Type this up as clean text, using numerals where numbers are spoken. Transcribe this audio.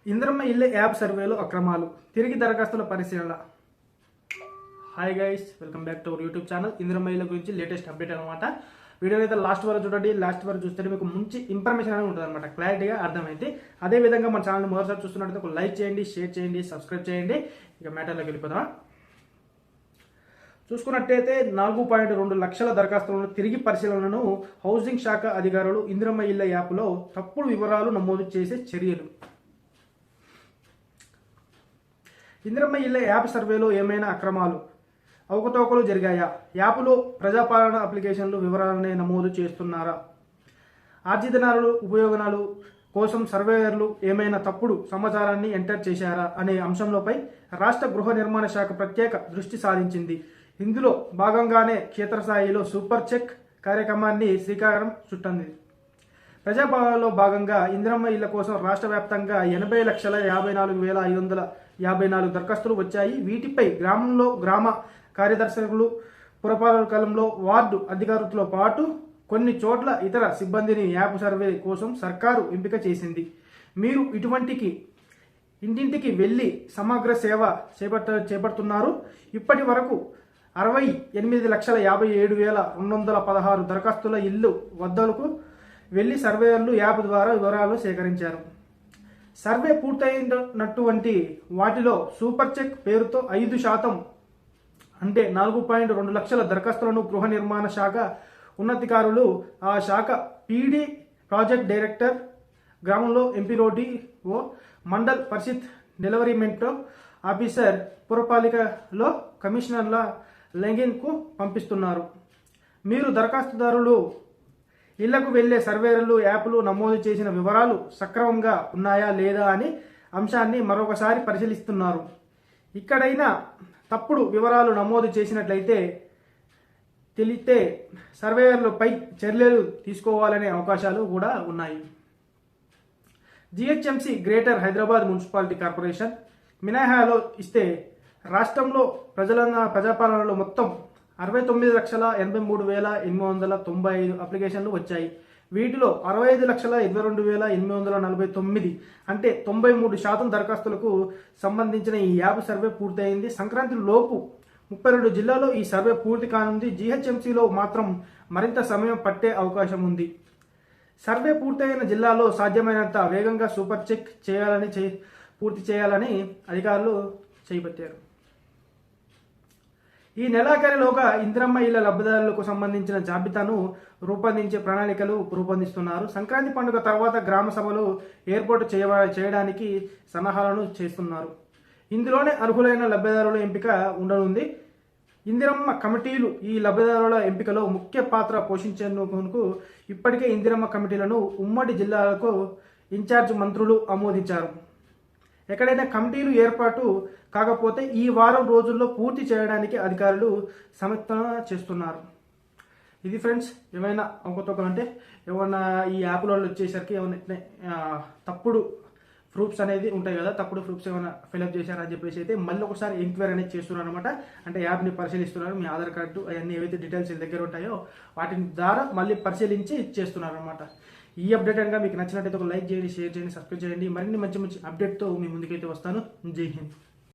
ఇంద్రమ్మ ఇల్లే యాప్ సర్వేలో అక్రమాలు, తిరిగి దరఖాస్తుల పరిశీలన. Hi guys, welcome back to our YouTube channel. Indiramma ఇళ్ళ గురించి లేటెస్ట్ అప్డేట్ అనమాట. వీడియోని అయితే లాస్ట్ వరకు చూడండి. లాస్ట్ వరకు చూస్తే మీకు మంచి ఇన్ఫర్మేషన్ అనేది ఉంటుంది అనమాట, క్లారిటీగా అర్థమైంది. అదేవిధంగా మన ఛానల్ మొదటిసారి చూస్తున్నట్లయితే ఒక లైక్ చేయండి, షేర్ చేయండి, సబ్స్క్రైబ్ చేయండి. ఇక మ్యాటర్లోకి వెళ్ళిపోదాం. చూసుకున్నట్టయితే 4.2 లక్షల దరఖాస్తులను తిరిగి పరిశీలనను హౌసింగ్ శాఖ అధికారులు ఇంద్రమ్మ ఇళ్ళ యాప్లో తప్పుడు వివరాలు నమోదు చేసే చర్యలు. ఇంద్రమ్మ ఇళ్ళ యాప్ సర్వేలో ఏమైనా అక్రమాలు, అవకతవకలు జరిగాయా? యాప్లో ప్రజాపాలన అప్లికేషన్లు వివరాలనే నమోదు చేస్తున్నారా? ఆర్జితనాలు ఉపయోగనాలు కోసం సర్వేయర్లు ఏమైనా తప్పుడు సమాచారాన్ని ఎంటర్ చేశారా అనే అంశంలోపై రాష్ట్ర గృహ నిర్మాణ శాఖ ప్రత్యేక దృష్టి సారించింది. ఇందులో భాగంగానే క్షేత్రస్థాయిలో సూపర్ చెక్ కార్యక్రమాన్ని శ్రీకారం చుట్టింది. ప్రజాపాలనలో భాగంగా ఇంద్రమ్మ ఇళ్ల కోసం రాష్ట్ర వ్యాప్తంగా 80,54,554 దరఖాస్తులు వచ్చాయి. వీటిపై గ్రామంలో గ్రామ కార్యదర్శకులు, పురపాలకలంలో వార్డు అధికారులతో పాటు కొన్ని చోట్ల ఇతర సిబ్బందిని యాప్ సర్వే కోసం సర్కారు ఎంపిక చేసింది. మీరు ఇంటింటికి వెళ్ళి సమగ్ర సేవ చేపడుతున్నారు. ఇప్పటి వరకు 68,57,216 దరఖాస్తుల ఇల్లు వద్దలకు వెళ్లి సర్వేయర్లు యాప్ ద్వారా వివరాలు సేకరించారు. సర్వే పూర్తయినటువంటి వాటిలో సూపర్ చెక్ పేరుతో 5% అంటే 4.2 లక్షల దరఖాస్తులను గృహ నిర్మాణ శాఖ ఉన్నతాధికారులు, ఆ శాఖ పీడీ ప్రాజెక్ట్ డైరెక్టర్, గ్రామంలో ఎంపీఓ, మండల్ పరిషత్ డెలివరీమెంట్ ఆఫీసర్, పురపాలికలో కమిషనర్ల లెంగిన్కు పంపిస్తున్నారు. మీరు దరఖాస్తుదారులు ఇళ్లకు వెళ్లే సర్వేయర్లు యాప్లు నమోదు చేసిన వివరాలు సక్రమంగా ఉన్నాయా లేదా అనే అంశాన్ని మరొకసారి పరిశీలిస్తున్నారు. ఇక్కడైనా తప్పుడు వివరాలు నమోదు చేసినట్లయితే తెలిస్తే సర్వేయర్లపై చర్యలు తీసుకోవాలనే అవకాశాలు కూడా ఉన్నాయి. GHMC greater Hyderabad municipality corporation మినహాలో ఇస్తే రాష్ట్రంలో ప్రజాపాలనలో మొత్తం 69,83,895 అప్లికేషన్లు వచ్చాయి. వీటిలో 65,22,849 అంటే 93% దరఖాస్తులకు సంబంధించిన ఈ యాప్ సర్వే పూర్తయింది. సంక్రాంతి లోపు 32 జిల్లాల్లో ఈ సర్వే పూర్తి కానుంది. జీహెచ్ఎంసీలో మాత్రం మరింత సమయం పట్టే అవకాశం ఉంది. సర్వే పూర్తయిన జిల్లాలో సాధ్యమైనంత వేగంగా సూపర్ చెక్ పూర్తి చేయాలని అధికారులు చేపట్టారు. ఈ నెలాఖరులోగా ఇంద్రమ్మ ఇళ్ల లబ్ధిదారులకు సంబంధించిన జాబితాను రూపొందించే ప్రణాళికలు రూపొందిస్తున్నారు. సంక్రాంతి పండుగ తర్వాత గ్రామ సభలు ఏర్పాటు చేయడానికి సన్నాహాలను చేస్తున్నారు. ఇందులోనే అర్హులైన లబ్ధిదారుల ఎంపిక ఉండనుంది. ఇందిరమ్మ కమిటీలు ఈ లబ్ధిదారుల ఎంపికలో ముఖ్య పాత్ర పోషించేందుకు ఇప్పటికే ఇందిరమ్మ కమిటీలను ఉమ్మడి జిల్లాలకు ఇన్ఛార్జ్ మంత్రులు ఆమోదించారు. ఎక్కడైనా కమిటీలు ఏర్పాటు కాకపోతే ఈ వారం రోజుల్లో పూర్తి చేయడానికి అధికారులు సమర్థన చేస్తున్నారు. ఇది ఫ్రెండ్స్, ఏమైనా అవకతవకలు అంటే ఏమన్నా ఈ యాప్లో వచ్చేసరికి ఏమైనా తప్పుడు ప్రూఫ్స్ అనేది ఉంటాయి కదా, తప్పుడు ప్రూఫ్స్ ఏమైనా ఫిల్అప్ చేశారని చెప్పేసి అయితే మళ్ళీ ఒకసారి ఎంక్వైరీ అనేది చేస్తున్నారు అనమాట. అంటే యాప్ని పరిశీలిస్తున్నారు. మీ ఆధార్ కార్డు అవన్నీ ఏవైతే డీటెయిల్స్ దగ్గర ఉంటాయో వాటిని ద్వారా మళ్ళీ పరిశీలించి చేస్తున్నారు అనమాట. ఈ అప్డేట్ కనుక మీకు నచ్చినట్టయితే ఒక లైక్ చేయండి, షేర్ చేయండి, సబ్స్క్రైబ్ చేయండి. మరిన్ని మంచి మంచి అప్డేట్తో మీ ముందుకైతే వస్తాను. జై హింద్.